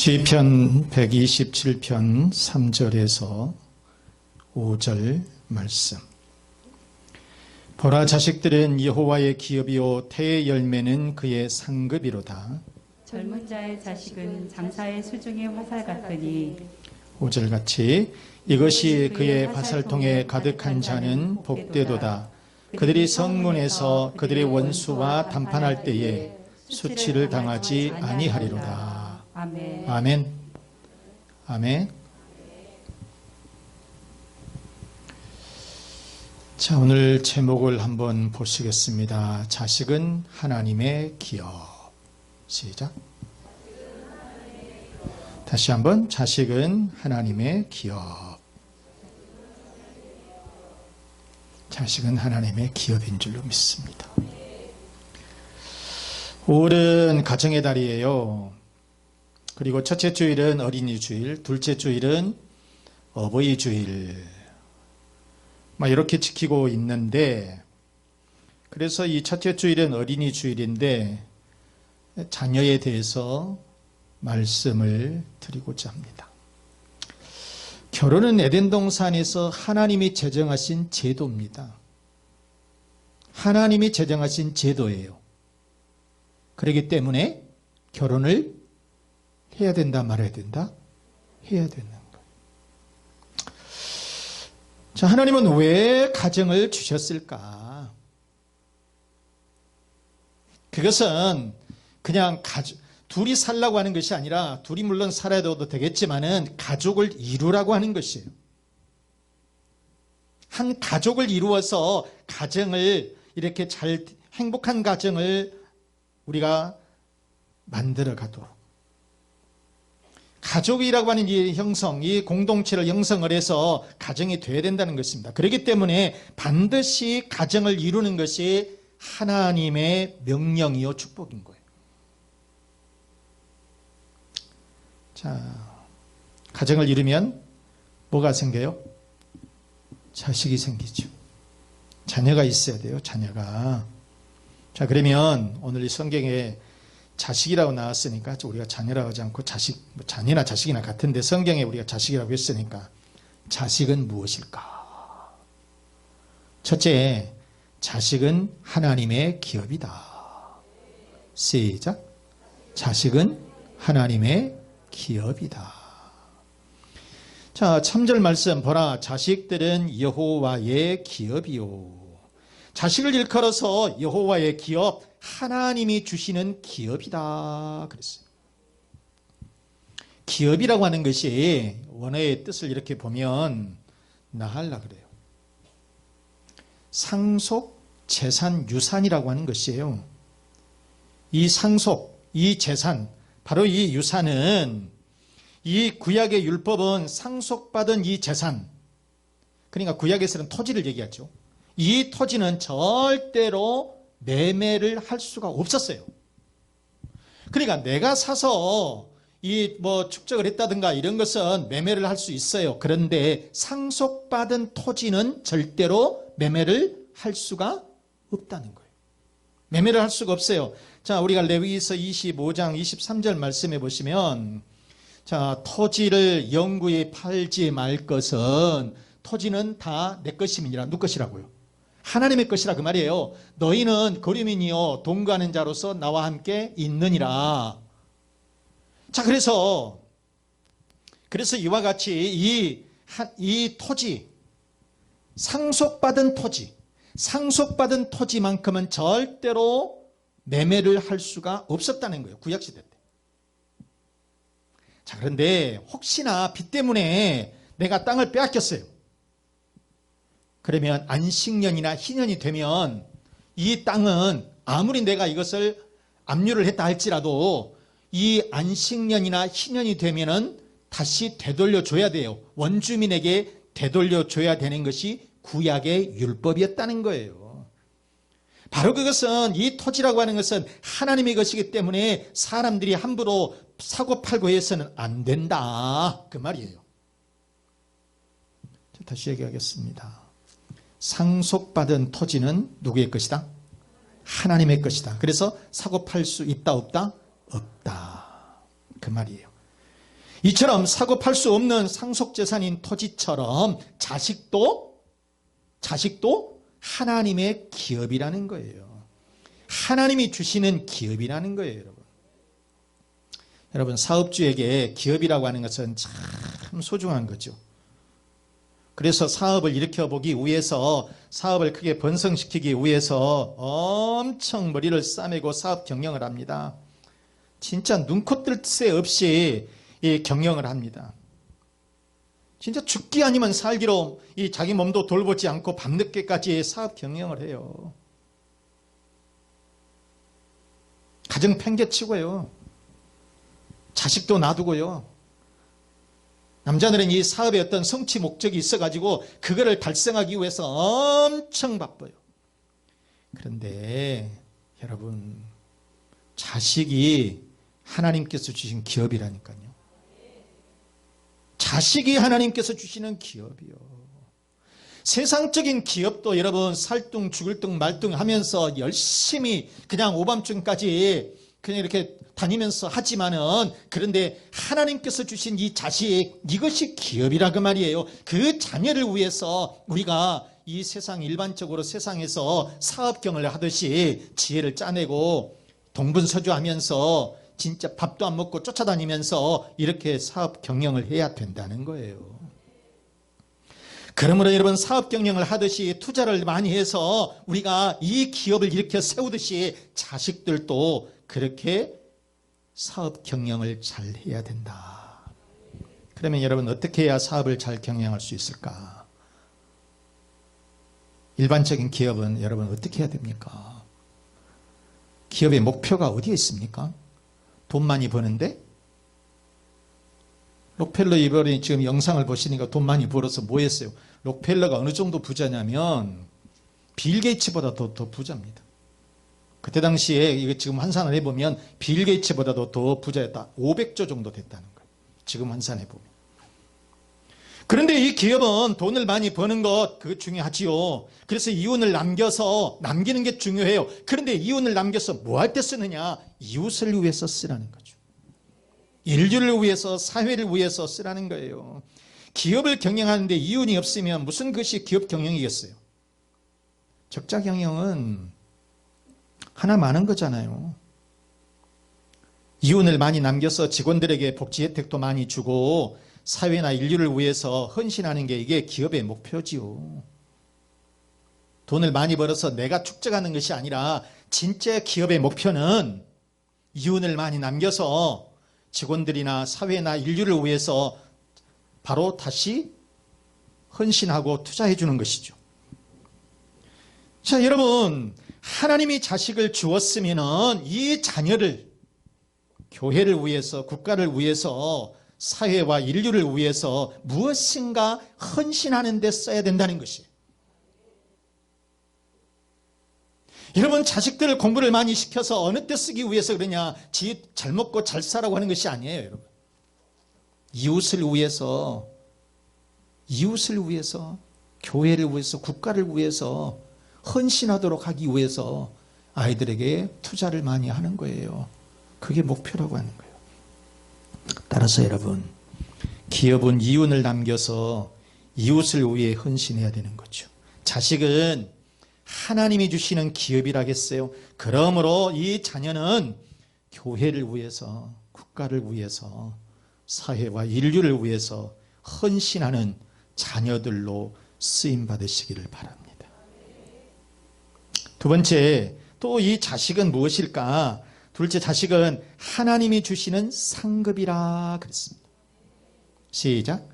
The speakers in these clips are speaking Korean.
시편 127편 3절에서 5절 말씀. 보라, 자식들은 여호와의 기업이요 태의 열매는 그의 상급이로다. 젊은 자의 자식은 장사의 수중의 화살 같으니 5절 같이 이것이 그의 화살통에 가득한 자는 복되도다. 그들이 성문에서 그들의 원수와 담판할 때에 수치를 당하지 아니하리로다. 아멘. 아멘. 아멘. 자, 오늘 제목을 한번 보시겠습니다. 자식은 하나님의 기업. 시작. 다시 한번, 자식은 하나님의 기업. 자식은 하나님의 기업인 줄로 믿습니다. 5월은 가정의 달이에요. 그리고 첫째 주일은 어린이 주일, 둘째 주일은 어버이 주일. 이렇게 지키고 있는데, 그래서 이 첫째 주일은 어린이 주일인데 자녀에 대해서 말씀을 드리고자 합니다. 결혼은 에덴 동산에서 하나님이 제정하신 제도입니다. 하나님이 제정하신 제도예요. 그렇기 때문에 결혼을 해야 된다, 말아야 된다? 해야 되는 거예요. 자, 하나님은 왜 가정을 주셨을까? 그것은 그냥 둘이 살라고 하는 것이 아니라, 둘이 물론 살아도 되겠지만은 가족을 이루라고 하는 것이에요. 한 가족을 이루어서 가정을 이렇게 행복한 가정을 우리가 만들어 가도록. 가족이라고 하는 이 형성, 이 공동체를 형성을 해서 가정이 되어야 된다는 것입니다. 그렇기 때문에 반드시 가정을 이루는 것이 하나님의 명령이요 축복인 거예요. 자, 가정을 이루면 뭐가 생겨요? 자식이 생기죠. 자녀가 있어야 돼요, 자녀가. 자, 그러면 오늘 이 성경에 자식이라고 나왔으니까 우리가 자녀라고 하지 않고 자녀나 자식이나 같은데 성경에 우리가 자식이라고 했으니까 자식은 무엇일까? 첫째, 자식은 하나님의 기업이다. 시작. 자식은 하나님의 기업이다. 자, 3절 말씀 보라, 자식들은 여호와의 기업이요. 자식을 일컬어서 여호와의 기업, 하나님이 주시는 기업이다 그랬어요. 기업이라고 하는 것이 원어의 뜻을 이렇게 보면 나할라 그래요. 상속, 재산, 유산이라고 하는 것이에요. 이 상속, 이 재산, 바로 이 유산은, 이 구약의 율법은 상속받은 이 재산, 그러니까 구약에서는 토지를 얘기하죠. 이 토지는 절대로 매매를 할 수가 없었어요. 그러니까 내가 사서 축적을 했다든가 이런 것은 매매를 할 수 있어요. 그런데 상속받은 토지는 절대로 매매를 할 수가 없다는 거예요. 매매를 할 수가 없어요. 자, 우리가 레위기서 25장 23절 말씀해 보시면, 자, 토지를 영구히 팔지 말 것은, 토지는 다 내 것임이니라. 누구 것이라고요? 하나님의 것이라 그 말이에요. 너희는 거류민이요 동거하는 자로서 나와 함께 있느니라. 자, 그래서 이와 같이 이 토지, 상속받은 토지만큼은 절대로 매매를 할 수가 없었다는 거예요. 구약시대 때. 자, 그런데 혹시나 빚 때문에 내가 땅을 빼앗겼어요. 그러면 안식년이나 희년이 되면 이 땅은 아무리 내가 이것을 압류를 했다 할지라도 이 안식년이나 희년이 되면은 다시 되돌려줘야 돼요. 원주민에게 되돌려줘야 되는 것이 구약의 율법이었다는 거예요. 바로 그것은, 이 토지라고 하는 것은 하나님의 것이기 때문에 사람들이 함부로 사고 팔고 해서는 안 된다 그 말이에요. 자, 다시 얘기하겠습니다. 상속받은 토지는 누구의 것이다? 하나님의 것이다. 그래서 사고 팔 수 있다 없다? 없다. 그 말이에요. 이처럼 사고 팔 수 없는 상속재산인 토지처럼 자식도 하나님의 기업이라는 거예요. 하나님이 주시는 기업이라는 거예요, 여러분. 여러분, 사업주에게 기업이라고 하는 것은 참 소중한 거죠. 그래서 사업을 일으켜보기 위해서, 사업을 크게 번성시키기 위해서 엄청 머리를 싸매고 사업 경영을 합니다. 진짜 눈코 뜰 새 없이 이 경영을 합니다. 진짜 죽기 아니면 살기로 이 자기 몸도 돌보지 않고 밤늦게까지 사업 경영을 해요. 가정 팽개치고요. 자식도 놔두고요. 남자들은 이 사업에 어떤 성취 목적이 있어가지고 그거를 달성하기 위해서 엄청 바빠요. 그런데 여러분, 자식이 하나님께서 주신 기업이라니까요. 자식이 하나님께서 주시는 기업이요. 세상적인 기업도 여러분 살뚱 죽을 뚱 말뚱 하면서 열심히 그냥 오밤중까지 그냥 이렇게 다니면서 하지만은, 그런데 하나님께서 주신 이 자식, 이것이 기업이라 그 말이에요. 그 자녀를 위해서 우리가 이 세상 일반적으로 세상에서 사업경을 하듯이 지혜를 짜내고 동분서주하면서 진짜 밥도 안 먹고 쫓아다니면서 이렇게 사업 경영을 해야 된다는 거예요. 그러므로 여러분, 사업 경영을 하듯이 투자를 많이 해서 우리가 이 기업을 일으켜 세우듯이 자식들도 그렇게 사업 경영을 잘 해야 된다. 그러면 여러분, 어떻게 해야 사업을 잘 경영할 수 있을까? 일반적인 기업은 여러분 어떻게 해야 됩니까? 기업의 목표가 어디에 있습니까? 돈 많이 버는데? 록펠러 이번에 지금 영상을 보시니까 돈 많이 벌어서 뭐 했어요? 록펠러가 어느 정도 부자냐면 빌 게이츠보다 더 부자입니다. 그때 당시에 이거 지금 환산을 해보면 빌 게이츠보다도 더 부자였다. 500조 정도 됐다는 거예요. 지금 환산해보면. 그런데 이 기업은 돈을 많이 버는 것, 그거 중요하지요. 그래서 이윤을 남기는 게 중요해요. 그런데 이윤을 남겨서 뭐 할 때 쓰느냐? 이웃을 위해서 쓰라는 거죠. 인류를 위해서, 사회를 위해서 쓰라는 거예요. 기업을 경영하는데 이윤이 없으면 무슨 것이 기업 경영이겠어요? 적자 경영은 하나 많은 거잖아요. 이윤을 많이 남겨서 직원들에게 복지 혜택도 많이 주고 사회나 인류를 위해서 헌신하는 게 이게 기업의 목표지요. 돈을 많이 벌어서 내가 축적하는 것이 아니라 진짜 기업의 목표는 이윤을 많이 남겨서 직원들이나 사회나 인류를 위해서 바로 다시 헌신하고 투자해 주는 것이죠. 자, 여러분, 하나님이 자식을 주었으면 이 자녀를 교회를 위해서, 국가를 위해서, 사회와 인류를 위해서 무엇인가 헌신하는 데 써야 된다는 것이에요. 여러분, 자식들을 공부를 많이 시켜서 어느 때 쓰기 위해서 그러냐? 지 잘 먹고 잘 살라고 하는 것이 아니에요, 여러분. 이웃을 위해서, 교회를 위해서, 국가를 위해서 헌신하도록 하기 위해서 아이들에게 투자를 많이 하는 거예요. 그게 목표라고 하는 거예요. 따라서 여러분, 기업은 이윤을 남겨서 이웃을 위해 헌신해야 되는 거죠. 자식은 하나님이 주시는 기업이라겠어요. 그러므로 이 자녀는 교회를 위해서, 국가를 위해서, 사회와 인류를 위해서 헌신하는 자녀들로 쓰임받으시기를 바랍니다. 두 번째, 또 이 자식은 무엇일까? 둘째, 자식은 하나님이 주시는 상급이라 그랬습니다. 시작.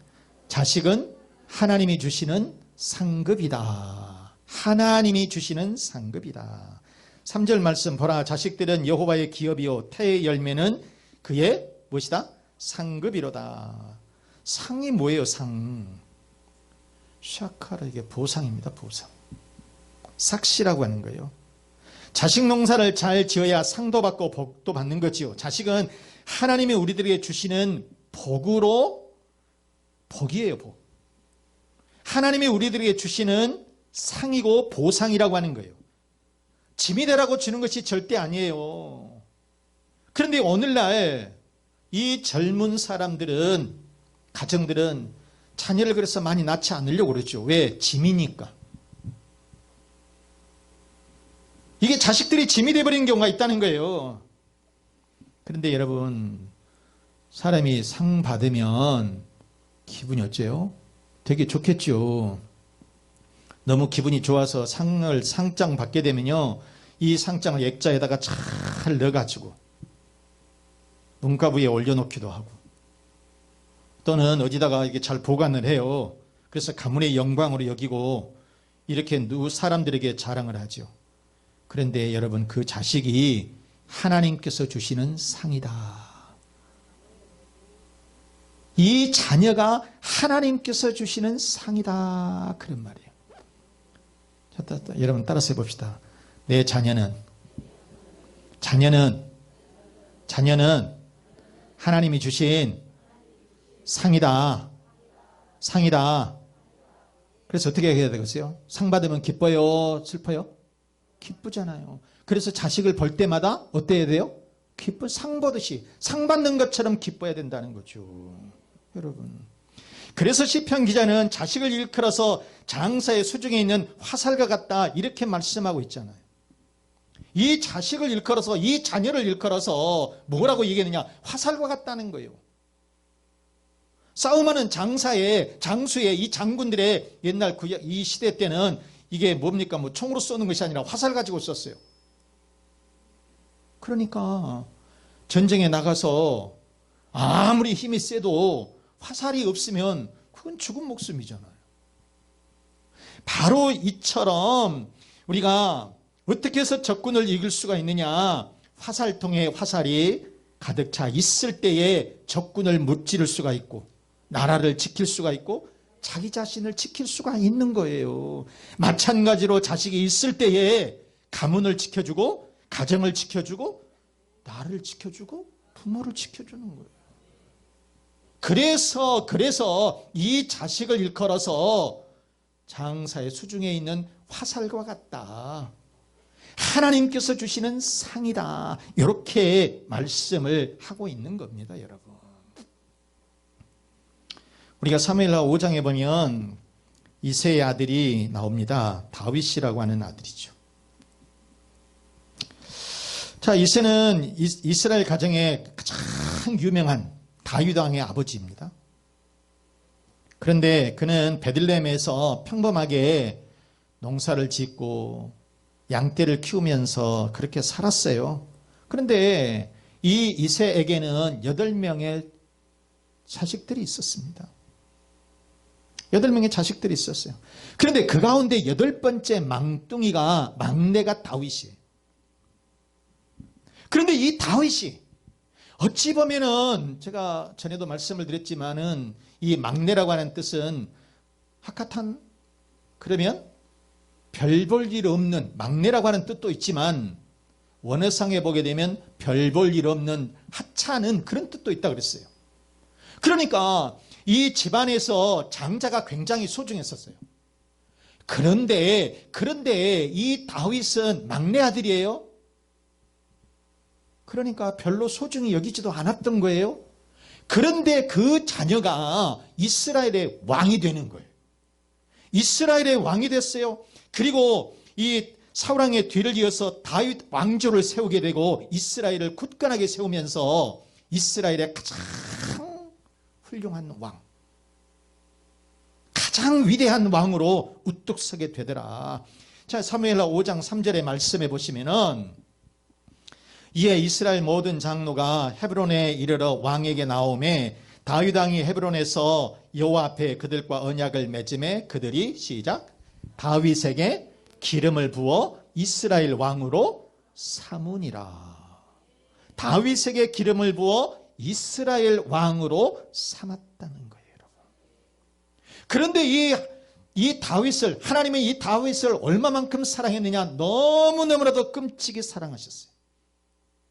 자식은 하나님이 주시는 상급이다. 하나님이 주시는 상급이다. 3절 말씀 보라. 자식들은 여호와의 기업이요 태의 열매는 그의 무엇이다? 상급이로다. 상이 뭐예요? 상. 샤카라, 이게 보상입니다. 보상. 삭시라고 하는 거예요. 자식 농사를 잘 지어야 상도 받고 복도 받는 거지요. 자식은 하나님이 우리들에게 주시는 복이에요. 복. 하나님이 우리들에게 주시는 상이고 보상이라고 하는 거예요. 짐이 되라고 주는 것이 절대 아니에요. 그런데 오늘날 이 젊은 사람들은, 가정들은 자녀를 그래서 많이 낳지 않으려고 그러죠. 왜? 짐이니까. 이게 자식들이 짐이 돼버리는 경우가 있다는 거예요. 그런데 여러분, 사람이 상 받으면 기분이 어째요? 되게 좋겠죠. 너무 기분이 좋아서 상장 받게 되면요, 이 상장을 액자에다가 잘 넣어가지고 문가부에 올려놓기도 하고, 또는 어디다가 이게 잘 보관을 해요. 그래서 가문의 영광으로 여기고 이렇게 사람들에게 자랑을 하죠. 그런데 여러분, 그 자식이 하나님께서 주시는 상이다. 이 자녀가 하나님께서 주시는 상이다, 그런 말이에요. 여러분 따라서 해봅시다. 내 자녀는 하나님이 주신 상이다. 그래서 어떻게 해야 되겠어요? 상 받으면 기뻐요, 슬퍼요? 기쁘잖아요. 그래서 자식을 볼 때마다 어때야 돼요? 상 보듯이, 상 받는 것처럼 기뻐야 된다는 거죠. 여러분, 그래서 시편 기자는 자식을 일컬어서 장사의 수중에 있는 화살과 같다, 이렇게 말씀하고 있잖아요. 이 자식을 일컬어서, 이 자녀를 일컬어서 뭐라고 얘기했느냐? 화살과 같다는 거예요. 싸움하는 장수의 이 장군들의 옛날 이 시대 때는 이게 뭡니까? 총으로 쏘는 것이 아니라 화살 가지고 썼어요. 그러니까 전쟁에 나가서 아무리 힘이 세도 화살이 없으면 그건 죽은 목숨이잖아요. 바로 이처럼 우리가 어떻게 해서 적군을 이길 수가 있느냐? 화살통에 화살이 가득 차 있을 때에 적군을 무찌를 수가 있고, 나라를 지킬 수가 있고, 자기 자신을 지킬 수가 있는 거예요. 마찬가지로 자식이 있을 때에 가문을 지켜주고, 가정을 지켜주고, 나를 지켜주고, 부모를 지켜주는 거예요. 그래서 이 자식을 일컬어서 장사의 수중에 있는 화살과 같다, 하나님께서 주시는 상이다, 이렇게 말씀을 하고 있는 겁니다, 여러분. 우리가 사무엘하 5장에 보면 이새의 아들이 나옵니다. 다윗이라고 하는 아들이죠. 자, 이새는 이스라엘 가정의 가장 유명한 다윗 왕의 아버지입니다. 그런데 그는 베들레헴에서 평범하게 농사를 짓고 양떼를 키우면서 그렇게 살았어요. 그런데 이 이새에게는 8명의 자식들이 있었습니다. 8명의 자식들이 있었어요. 그런데 그 가운데 8번째 막내가 다윗이에요. 그런데 이 다윗이 어찌 보면은, 제가 전에도 말씀을 드렸지만은, 이 막내라고 하는 뜻은 하카탄, 그러면 별 볼 일 없는, 막내라고 하는 뜻도 있지만 원어상에 보게 되면 별 볼 일 없는, 하찮은, 그런 뜻도 있다 그랬어요. 그러니까 이 집안에서 장자가 굉장히 소중했었어요. 그런데 이 다윗은 막내 아들이에요. 그러니까 별로 소중히 여기지도 않았던 거예요. 그런데 그 자녀가 이스라엘의 왕이 되는 거예요. 이스라엘의 왕이 됐어요. 그리고 이 사울왕의 뒤를 이어서 다윗 왕조를 세우게 되고 이스라엘을 굳건하게 세우면서 이스라엘의 가장 훌륭한 왕, 가장 위대한 왕으로 우뚝 서게 되더라. 자, 사무엘하 5장 3절의 말씀에 보시면은, 이에 이스라엘 모든 장로가 헤브론에 이르러 왕에게 나오매 다윗 왕이 헤브론에서 여호와 앞에 그들과 언약을 맺음에 그들이 시작 다윗에게 기름을 부어 이스라엘 왕으로 삼으니라. 다윗에게 기름을 부어 이스라엘 왕으로 삼았다는 거예요, 여러분. 그런데 이 다윗을, 하나님은 이 다윗을 얼마만큼 사랑했느냐? 너무너무나도 끔찍이 사랑하셨어요.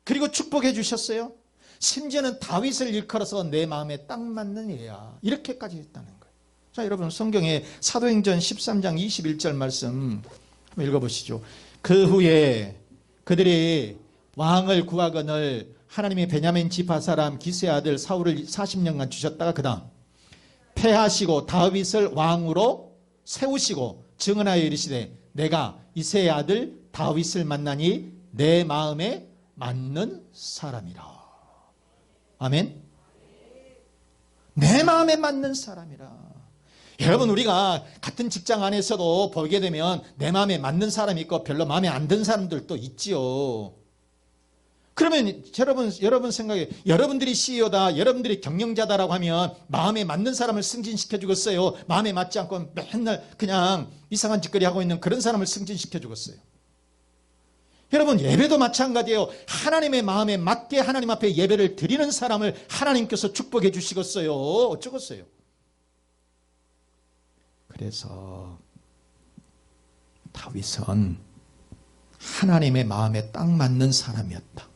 그리고 축복해 주셨어요. 심지어는 다윗을 일컬어서 내 마음에 딱 맞는 애야, 이렇게까지 했다는 거예요. 자, 여러분 성경에 사도행전 13장 21절 말씀 읽어보시죠. 그 후에 그들이 왕을 구하거늘 하나님이 베냐민 지파 사람 기스의 아들 사울을 40년간 주셨다가 그 다음 패하시고 다윗을 왕으로 세우시고 증언하여 이르시되 내가 이새의 아들 다윗을 만나니 내 마음에 맞는 사람이라. 아멘. 내 마음에 맞는 사람이라. 여러분, 우리가 같은 직장 안에서도 보게 되면 내 마음에 맞는 사람이 있고 별로 마음에 안 드는 사람들도 있지요. 그러면 여러분 생각에 여러분들이 CEO다, 여러분들이 경영자다라고 하면 마음에 맞는 사람을 승진시켜 주겠어요? 마음에 맞지 않고 맨날 그냥 이상한 짓거리 하고 있는 그런 사람을 승진시켜 주겠어요? 여러분, 예배도 마찬가지예요. 하나님의 마음에 맞게 하나님 앞에 예배를 드리는 사람을 하나님께서 축복해 주시겠어요? 어쩌겠어요? 그래서 다윗은 하나님의 마음에 딱 맞는 사람이었다.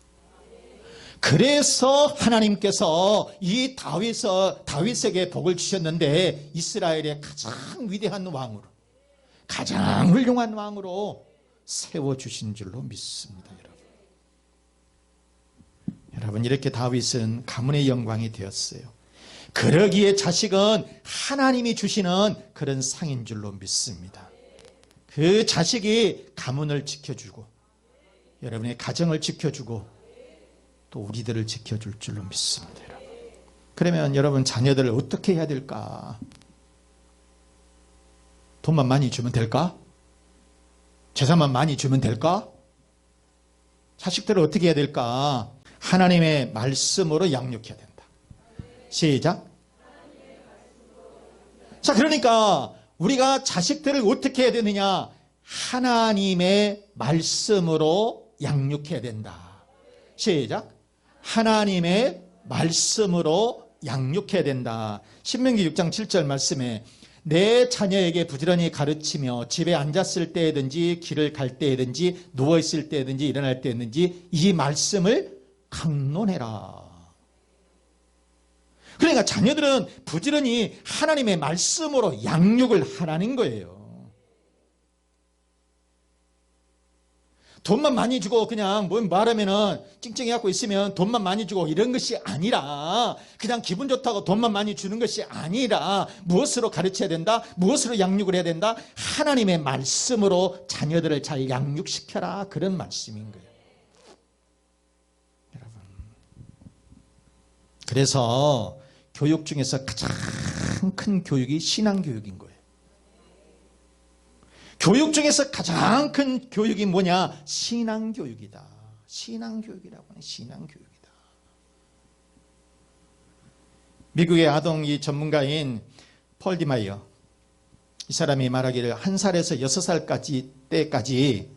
그래서 하나님께서 이 다윗에게 복을 주셨는데 이스라엘의 가장 위대한 왕으로, 가장 훌륭한 왕으로 세워주신 줄로 믿습니다. 여러분, 이렇게 다윗은 가문의 영광이 되었어요. 그러기에 자식은 하나님이 주시는 그런 상인 줄로 믿습니다. 그 자식이 가문을 지켜주고 여러분의 가정을 지켜주고 또 우리들을 지켜줄 줄로 믿습니다. 여러분. 그러면 여러분, 자녀들을 어떻게 해야 될까? 돈만 많이 주면 될까? 재산만 많이 주면 될까? 자식들을 어떻게 해야 될까? 하나님의 말씀으로 양육해야 된다. 시작. 자, 그러니까 우리가 자식들을 어떻게 해야 되느냐? 하나님의 말씀으로 양육해야 된다. 시작. 하나님의 말씀으로 양육해야 된다. 신명기 6장 7절 말씀에 내 자녀에게 부지런히 가르치며 집에 앉았을 때든지 길을 갈 때든지 누워있을 때든지 일어날 때든지 이 말씀을 강론해라. 그러니까 자녀들은 부지런히 하나님의 말씀으로 양육을 하라는 거예요. 돈만 많이 주고 그냥 뭐 말하면은 찡찡해갖고 있으면 돈만 많이 주고 이런 것이 아니라, 그냥 기분 좋다고 돈만 많이 주는 것이 아니라 무엇으로 가르쳐야 된다? 무엇으로 양육을 해야 된다? 하나님의 말씀으로 자녀들을 잘 양육시켜라. 그런 말씀인 거예요. 여러분, 그래서 교육 중에서 가장 큰 교육이 신앙교육인 거예요. 교육 중에서 가장 큰 교육이 뭐냐? 신앙교육이다. 신앙교육이라고 하는 신앙교육이다. 미국의 아동 전문가인 폴 디마이어, 이 사람이 말하기를 1살에서 6살까지 때까지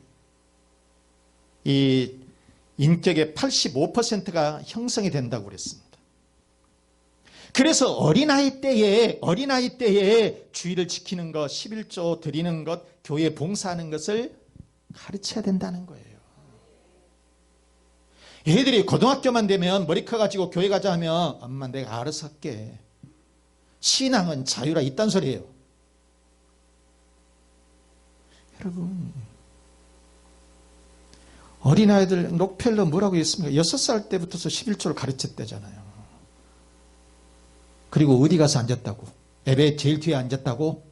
이 인격의 85%가 형성이 된다고 그랬습니다. 그래서 어린아이 때에 주의를 지키는 것, 11조 드리는 것, 교회 봉사하는 것을 가르쳐야 된다는 거예요. 애들이 고등학교만 되면 머리 커가지고 교회 가자 하면 엄마 내가 알아서 할게. 신앙은 자유라, 이딴 소리예요. 여러분, 어린아이들 록펠러 뭐라고 했습니까? 6살 때부터서 11조를 가르쳤대잖아요. 그리고 어디 가서 앉았다고? 예배 제일 뒤에 앉았다고?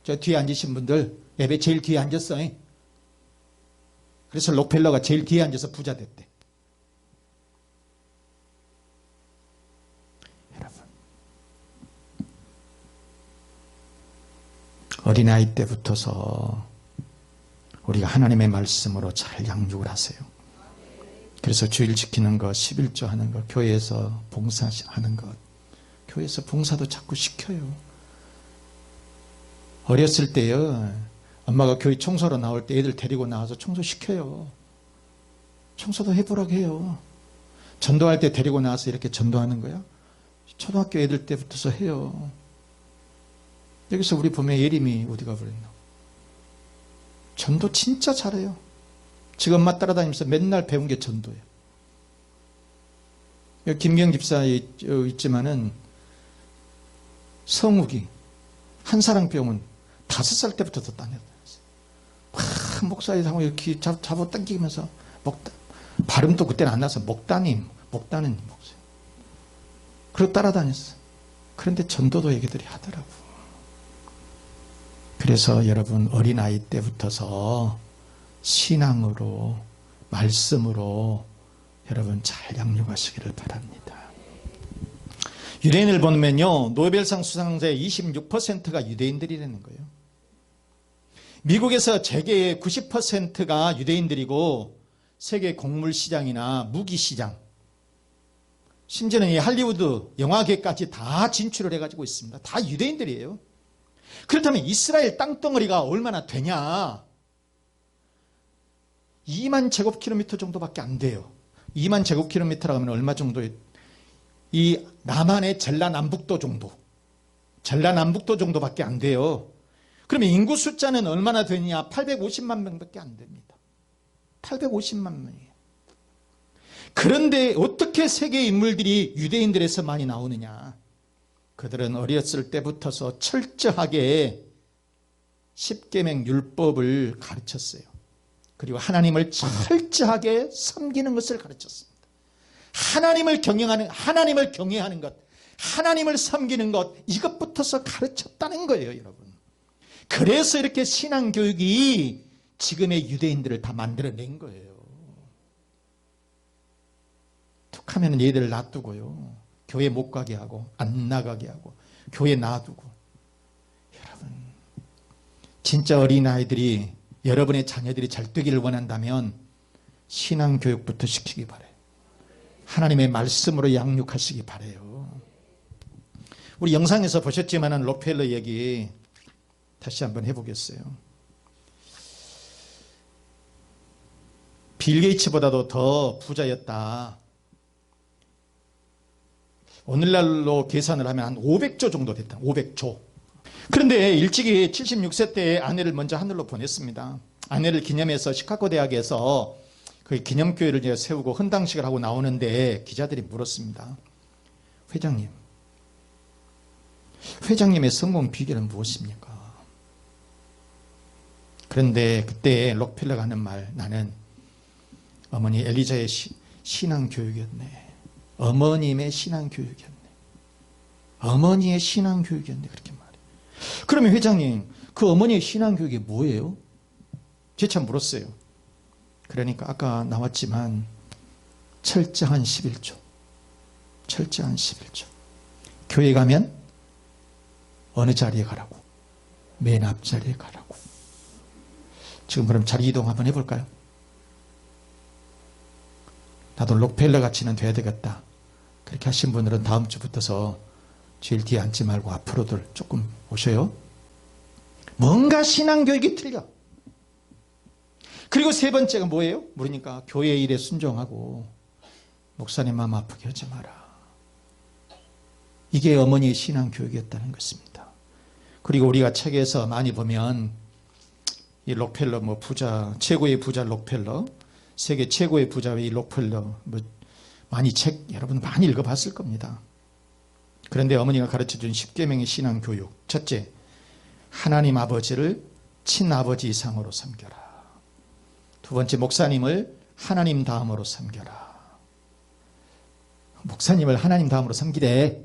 저 뒤에 앉으신 분들 예배 제일 뒤에 앉았어. 그래서 록펠러가 제일 뒤에 앉아서 부자 됐대. 여러분, 어린아이 때부터서 우리가 하나님의 말씀으로 잘 양육을 하세요. 그래서 주일 지키는 것, 11조 하는 것, 교회에서 봉사하는 것, 교회에서 봉사도 자꾸 시켜요. 어렸을 때요, 엄마가 교회 청소로 나올 때 애들 데리고 나와서 청소시켜요. 청소도 해보라고 해요. 전도할 때 데리고 나와서 이렇게 전도하는 거야. 초등학교 애들 때부터서 해요. 여기서 우리 보면 예림이 어디 가버렸나? 전도 진짜 잘해요. 지금 엄마 따라다니면서 맨날 배운 게 전도예요. 여기 김경 집사 있지만은 성욱이 한사랑병은 5살 때부터 다녔어요. 막 목사님하고 이렇게 잡아당기면서 발음도 그때는 안 나서 목다님 목다는 목사님. 그리고 따라다녔어요. 그런데 전도도 얘기들이 하더라고. 그래서 여러분 어린아이 때부터서 신앙으로 말씀으로 여러분 잘 양육하시기를 바랍니다. 유대인을 보면요, 노벨상 수상자의 26%가 유대인들이라는 거예요. 미국에서 재계의 90%가 유대인들이고 세계 곡물 시장이나 무기 시장, 심지어는 이 할리우드 영화계까지 다 진출을 해가지고 있습니다. 다 유대인들이에요. 그렇다면 이스라엘 땅덩어리가 얼마나 되냐? 2만 제곱킬로미터 정도밖에 안 돼요. 2만 제곱킬로미터라고 하면 얼마 정도예요? 이 남한의 전라남북도 정도, 전라남북도 정도밖에 안 돼요. 그러면 인구 숫자는 얼마나 되느냐? 850만 명밖에 안 됩니다. 850만 명이에요. 그런데 어떻게 세계 인물들이 유대인들에서 많이 나오느냐? 그들은 어렸을 때부터서 철저하게 십계명 율법을 가르쳤어요. 그리고 하나님을 철저하게 섬기는 것을 가르쳤습니다. 하나님을 경외하는 것, 하나님을 섬기는 것, 이것부터서 가르쳤다는 거예요, 여러분. 그래서 이렇게 신앙교육이 지금의 유대인들을 다 만들어낸 거예요. 툭 하면 얘들을 놔두고요, 교회 못 가게 하고 안 나가게 하고 교회 놔두고. 여러분, 진짜 어린아이들이, 여러분의 자녀들이 잘 되기를 원한다면 신앙교육부터 시키기 바라요. 하나님의 말씀으로 양육하시기 바라요. 우리 영상에서 보셨지만 록펠러 얘기 다시 한번 해보겠어요. 빌 게이츠보다도 더 부자였다. 오늘날로 계산을 하면 한 500조 정도 됐다. 500조. 그런데 일찍이 76세 때 아내를 먼저 하늘로 보냈습니다. 아내를 기념해서 시카고 대학에서 그 기념교회를 이제 세우고 헌당식을 하고 나오는데 기자들이 물었습니다. 회장님의 성공 비결은 무엇입니까? 그런데 그때 록펠러가 하는 말, 나는 어머니 엘리자의 신앙교육이었네. 어머님의 신앙교육이었네. 어머니의 신앙교육이었네. 그렇게 말해요. 그러면 회장님, 그 어머니의 신앙교육이 뭐예요? 재차 물었어요. 그러니까 아까 나왔지만 철저한 11조. 철저한 11조. 교회 가면 어느 자리에 가라고? 맨 앞자리에 가라고. 지금 그럼 자리 이동 한번 해볼까요? 나도 록펠러 같이는 돼야 되겠다. 그렇게 하신 분들은 다음 주부터서 제일 뒤에 앉지 말고 앞으로들 조금 오셔요. 뭔가 신앙교육이 틀려. 그리고 세 번째가 뭐예요? 모르니까 교회 일에 순종하고 목사님 마음 아프게 하지 마라. 이게 어머니의 신앙교육이었다는 것입니다. 그리고 우리가 책에서 많이 보면 이 록펠러 부자, 최고의 부자 록펠러, 세계 최고의 부자의 이 록펠러, 많이 책 여러분 많이 읽어봤을 겁니다. 그런데 어머니가 가르쳐준 10계명의 신앙교육. 첫째, 하나님 아버지를 친아버지 이상으로 섬겨라. 두 번째, 목사님을 하나님 다음으로 섬겨라. 목사님을 하나님 다음으로 섬기래.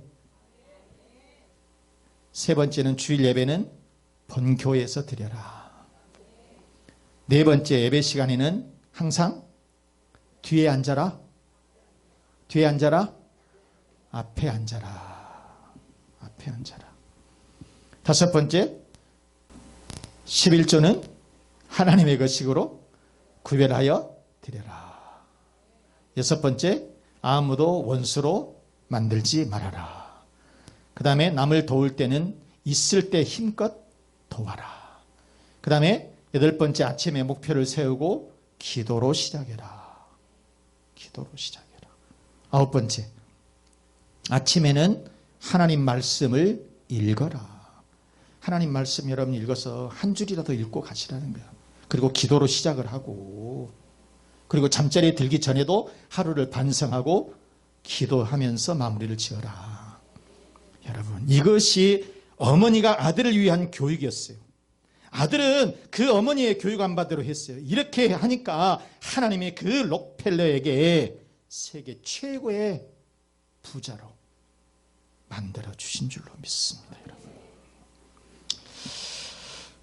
세 번째는 주일 예배는 본교회에서 드려라. 네 번째, 예배 시간에는 항상 뒤에 앉아라. 뒤에 앉아라. 앞에 앉아라. 앞에 앉아라. 다섯 번째, 11조는 하나님의 것식으로 구별하여 드려라. 여섯 번째, 아무도 원수로 만들지 말아라. 그 다음에 남을 도울 때는 있을 때 힘껏 도와라. 그 다음에 여덟 번째, 아침에 목표를 세우고 기도로 시작해라. 기도로 시작해라. 아홉 번째, 아침에는 하나님 말씀을 읽어라. 하나님 말씀 여러분 읽어서 한 줄이라도 읽고 가시라는 거야. 그리고 기도로 시작을 하고, 그리고 잠자리에 들기 전에도 하루를 반성하고 기도하면서 마무리를 지어라. 여러분, 이것이 어머니가 아들을 위한 교육이었어요. 아들은 그 어머니의 교육 안 받대로 했어요. 이렇게 하니까 하나님의 그 록펠러에게 세계 최고의 부자로 만들어 주신 줄로 믿습니다. 여러분.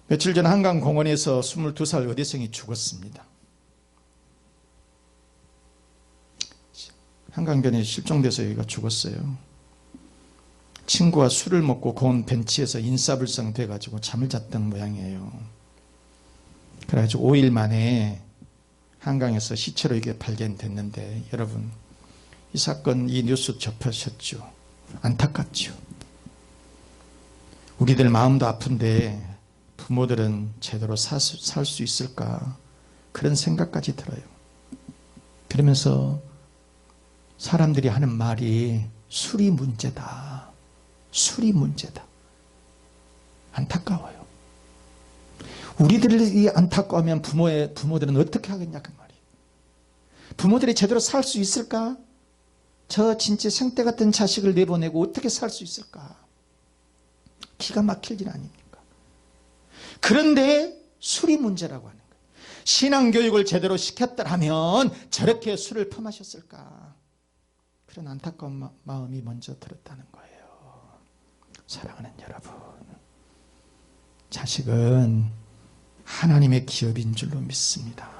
며칠 전 한강공원에서 22살 의대생이 죽었습니다. 한강변에 실종돼서 여기가 죽었어요. 친구와 술을 먹고 공원 벤치에서 인사불성 돼가지고 잠을 잤던 모양이에요. 그래가지고 5일 만에 한강에서 시체로 이게 발견됐는데, 여러분, 이 사건, 이 뉴스 접하셨죠? 안타깝죠? 우리들 마음도 아픈데 부모들은 제대로 살 수 있을까? 그런 생각까지 들어요. 그러면서 사람들이 하는 말이 술이 문제다. 술이 문제다. 안타까워요. 우리들이 안타까우면 부모들은 어떻게 하겠냐 그 말이에요. 부모들이 제대로 살 수 있을까? 저 진짜 생떼 같은 자식을 내보내고 어떻게 살 수 있을까? 기가 막힐 일 아닙니까? 그런데 술이 문제라고 하는 거예요. 신앙교육을 제대로 시켰더라면 저렇게 술을 퍼마셨을까? 그런 안타까운 마음이 먼저 들었다는 거예요. 사랑하는 여러분, 자식은 하나님의 기업인 줄로 믿습니다.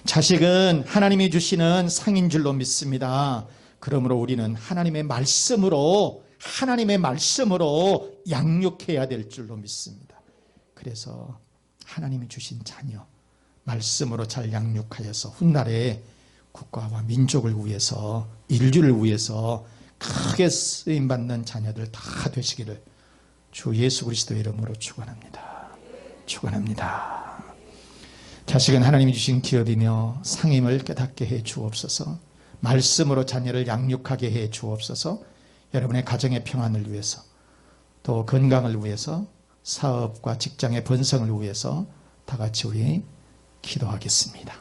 자식은 하나님이 주시는 상인 줄로 믿습니다. 그러므로 우리는 하나님의 말씀으로 양육해야 될 줄로 믿습니다. 그래서 하나님이 주신 자녀 말씀으로 잘 양육하여서 훗날에 국가와 민족을 위해서, 인류를 위해서 크게 쓰임받는 자녀들 다 되시기를 주 예수 그리스도의 이름으로 축원합니다. 축원합니다. 자식은 하나님이 주신 기업이며 상임을 깨닫게 해 주옵소서. 말씀으로 자녀를 양육하게 해 주옵소서. 여러분의 가정의 평안을 위해서, 또 건강을 위해서, 사업과 직장의 번성을 위해서 다 같이 우리 기도하겠습니다.